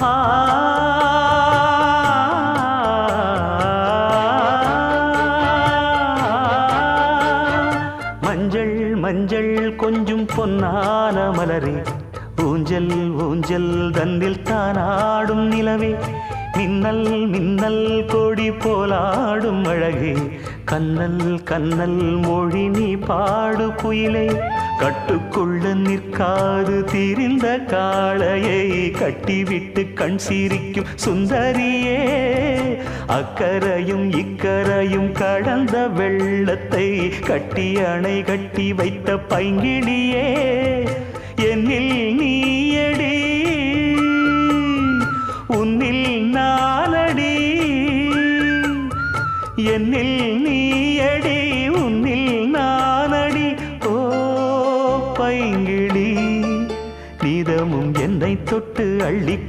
ஆ மஞ்சள் மஞ்சள் கொஞ்சம் பொன்னான மலரே, ஊஞ்சல் ஊஞ்சல் தன்னில் தானாடும் நிலவே, மின்னல் மின்னல் கொடி போலாடும் அழகே, கண்ணல் கண்ணல் மொழி நீ பாடு குயிலே, கட்டுக்குள்ள நிற்காது திரிந்த காளையை கட்டிவிட்டு கண் சிரிக்கும் சுந்தரியே, அக்கரையும் இக்கரையும் கடந்த வெள்ளத்தை கட்டி அணை கட்டி வைத்த பைங்கிளியே, என்னில் நீயடி உன்னில் நானடி, என்னில் நீயடி உன்னில் நானடி. ஓ பைங்கிளி, நீதமும் என்னை தொட்டு அள்ளி